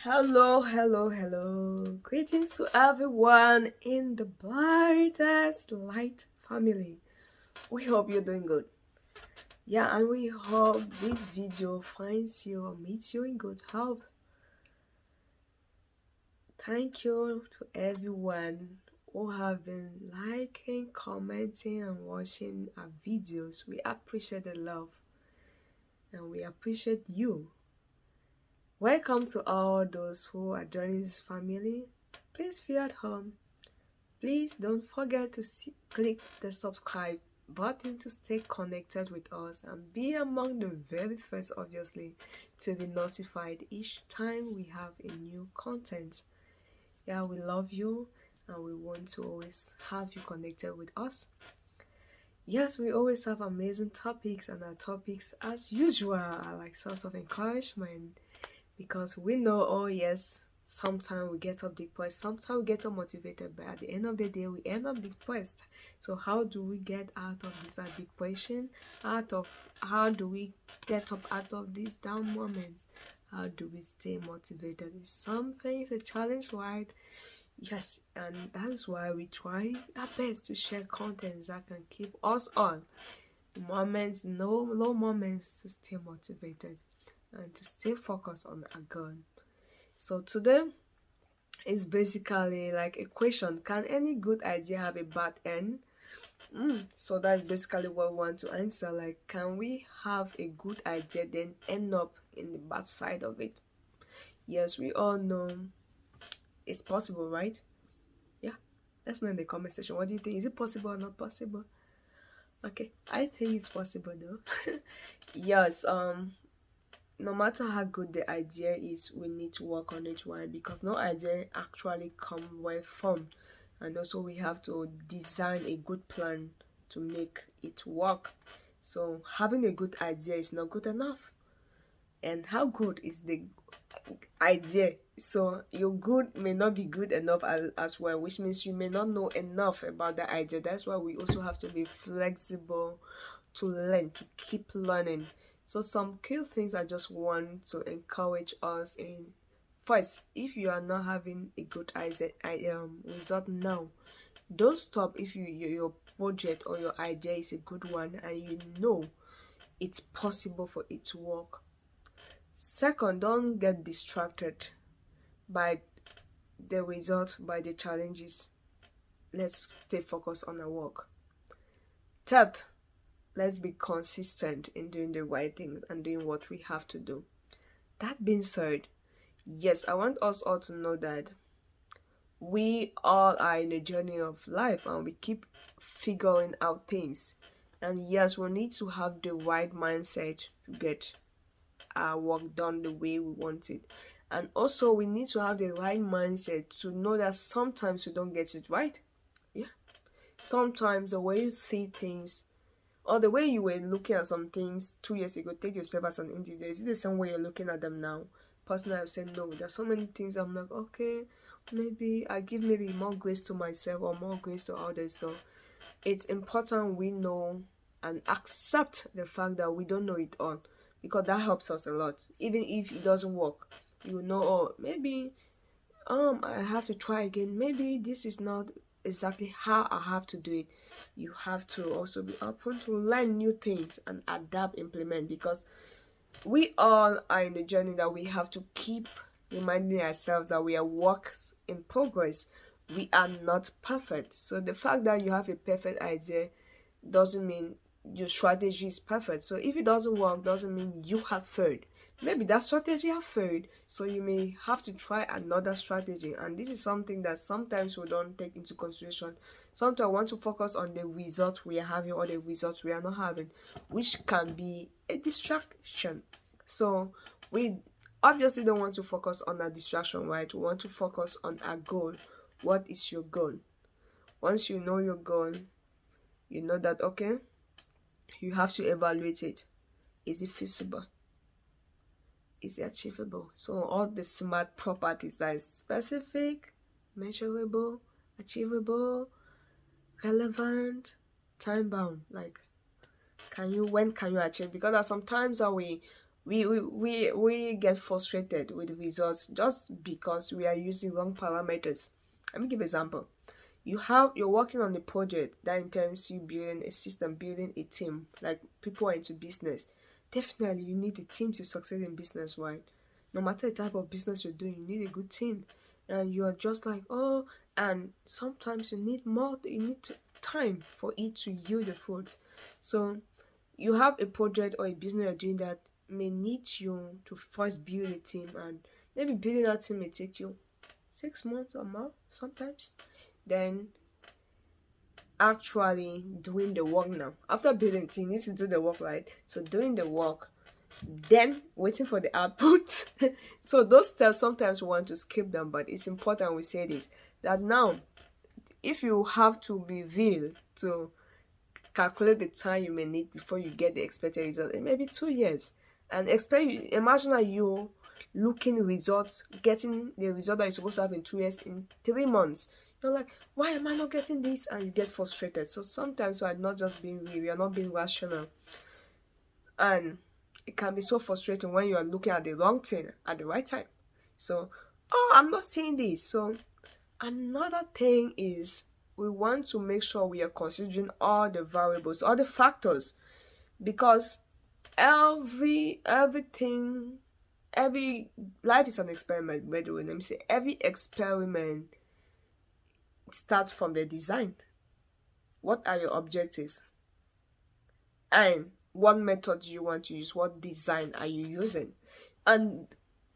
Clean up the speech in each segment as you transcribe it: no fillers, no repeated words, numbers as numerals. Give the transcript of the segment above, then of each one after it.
Hello, hello, hello. Greetings to everyone in the brightest light family. We hope you're doing good. Yeah, and we hope this video finds you or meets you in good health. Thank you to everyone who have been liking, commenting, and watching our videos. We appreciate the love and we appreciate you. Welcome to all those who are joining this family. Please feel at home. Please don't forget to click the subscribe button to stay connected with us and be among the very first, obviously, to be notified each time we have a new content. Yeah, we love you and we want to always have you connected with us. Yes, we always have amazing topics, and our topics, as usual, are like source of encouragement because we know, oh yes, sometimes we get up depressed, sometimes we get unmotivated, but at the end of the day we end up depressed. So how do we get out of this depression, how do we get up out of these down moments? How do we stay motivated? It's a challenge, right? Yes, and that's why we try our best to share contents that can keep us on moments, no low moments, to stay motivated and to stay focused on our goal. So today is basically like a question: can any good idea have a bad end? So that's basically what we want to answer. Like, can we have a good idea then end up in the bad side of it? Yes, we all know it's possible, right? Yeah, let's know in the comment section. What do you think? Is it possible or not possible? Okay, I think it's possible though. Yes, no matter how good the idea is, we need to work on it. Why? Because no idea actually come well formed, and also we have to design a good plan to make it work. So having a good idea is not good enough. And how good is the idea? So your good may not be good enough as well, which means you may not know enough about the idea. That's why we also have to be flexible to learn, to keep learning. So some key things I just want to encourage us in: first, if you are not having a good result now, don't stop. If your project or your idea is a good one and you know it's possible for it to work. Second, don't get distracted by the results, by the challenges. Let's stay focused on our work. Third, let's be consistent in doing the right things and doing what we have to do. That being said, yes, I want us all to know that we all are in a journey of life and we keep figuring out things. And yes, we need to have the right mindset to get our work done the way we want it. And also, we need to have the right mindset to know that sometimes we don't get it right. Yeah. Sometimes the way you see things or the way you were looking at some things 2 years ago, take yourself as an individual. Is it the same way you're looking at them now? Personally, I've said no. There's so many things I'm like, okay, maybe I give maybe more grace to myself or more grace to others. So it's important we know and accept the fact that we don't know it all, because that helps us a lot. Even if it doesn't work, you know, oh, maybe I have to try again. Maybe this is not exactly how I have to do it. You have to also be open to learn new things and adapt, implement, because we all are in the journey that we have to keep reminding ourselves that we are works in progress. We are not perfect. So the fact that you have a perfect idea doesn't mean your strategy is perfect. So if it doesn't work, doesn't mean you have failed. Maybe that strategy have failed, so you may have to try another strategy. And this is something that sometimes we don't take into consideration. Sometimes I want to focus on the results we are having or the results we are not having, which can be a distraction. So we obviously don't want to focus on that distraction, right? We want to focus on our goal. What is your goal? Once you know your goal, you know that, okay, you have to evaluate it. Is it feasible? Is it achievable? So all the SMART properties, that is specific, measurable, achievable, relevant, time bound. Like, when can you achieve? Because there are sometimes that we we get frustrated with results just because we are using wrong parameters. Let me give an example. You're working on a project that entails you building a system, building a team, like people are into business. Definitely you need a team to succeed in business, right? No matter the type of business you're doing, you need a good team. And you're just like, oh, and sometimes you need time for it to yield the fruits. So you have a project or a business you're doing that may need you to first build a team, and maybe building that team may take you 6 months or more sometimes. Then actually doing the work now. After building team, you need to do the work, right? So doing the work, then waiting for the output. So those steps sometimes we want to skip them, but it's important we say this, that now if you have to be real to calculate the time you may need before you get the expected result, it may be 2 years. And imagine that you looking results, getting the result that you're supposed to have in 2 years in 3 months. You're like, why am I not getting this? And you get frustrated. So sometimes we are not just being real, we are not being rational. And it can be so frustrating when you are looking at the wrong thing at the right time. So, oh, I'm not seeing this. So another thing is we want to make sure we are considering all the variables, all the factors, because every life is an experiment. By the way, let me say, every experiment starts from the design. What are your objectives? And what method do you want to use? What design are you using? And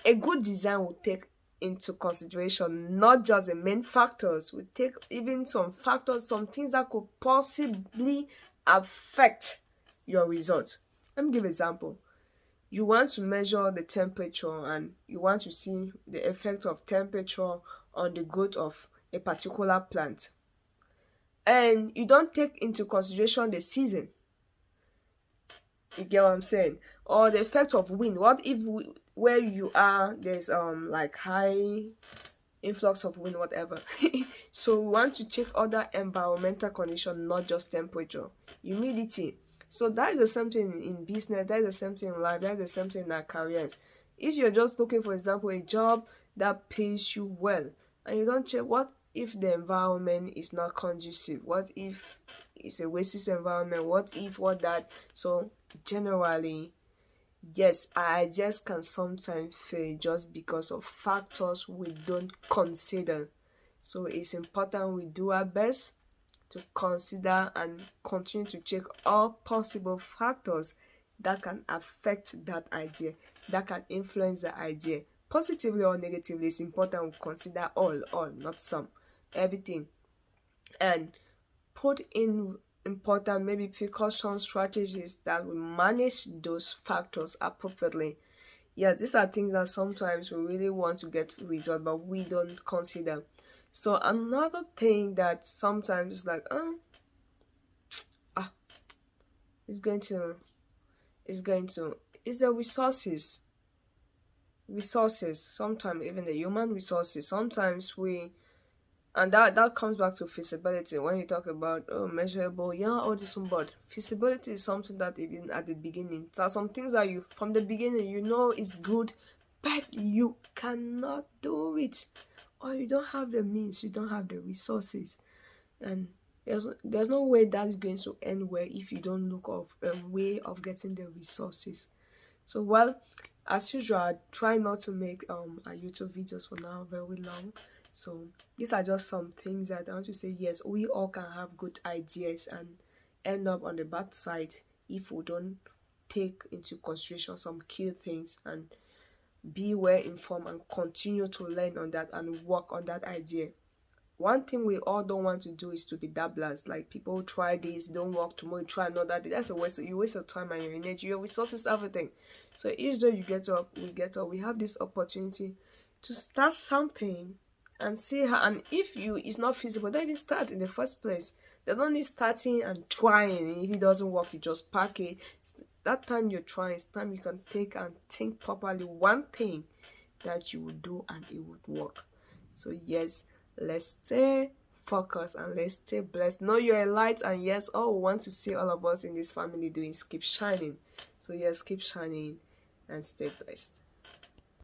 a good design will take into consideration not just the main factors, we take even some factors, some things that could possibly affect your results. Let me give an example. You want to measure the temperature and you want to see the effect of temperature on the growth of a particular plant, and you don't take into consideration the season. You get what I'm saying? Or the effect of wind. What if where you are there's like high influx of wind, whatever. So we want to check other environmental conditions, not just temperature, humidity. So that is the same thing in business, that is the same thing in life, that is the same thing in our careers. If you're just looking, for example, a job that pays you well, and you don't check what if the environment is not conducive, what if it's a racist environment, what if what that. So generally, yes, our ideas can sometimes fail just because of factors we don't consider. So it's important we do our best to consider and continue to check all possible factors that can affect that idea, that can influence the idea positively or negatively. It's important we consider all, not some, everything, and put in important maybe precaution strategies that will manage those factors appropriately. Yeah, these are things that sometimes we really want to get result, but we don't consider. So another thing that sometimes is like, it's going to is the resources. Sometimes even the human resources. Sometimes we, and that comes back to feasibility. When you talk about measurable, all this one, but feasibility is something that even at the beginning, there are some things that you from the beginning you know it's good, but you cannot do it, or you don't have the means, you don't have the resources, and there's no way that is going to end well if you don't look of a way of getting the resources. So, well, as usual, I try not to make our YouTube videos for now very long. So these are just some things that I want to say. Yes, we all can have good ideas and end up on the bad side if we don't take into consideration some key things and be well informed and continue to learn on that and work on that idea. One thing we all don't want to do is to be dabblers. Like, people try this, don't work, tomorrow try another day. That's a waste. You waste your time and your energy, your resources, everything. So each day you get up, we have this opportunity to start something and see how. And if it's not feasible, then you start in the first place. There's no need starting and trying. And if it doesn't work, you just pack it. That time you're trying, it's time you can take and think properly one thing that you would do and it would work. So yes, let's stay focused and let's stay blessed. Know you're a light, and yes, all we want to see all of us in this family doing is keep shining. So yes, keep shining and stay blessed.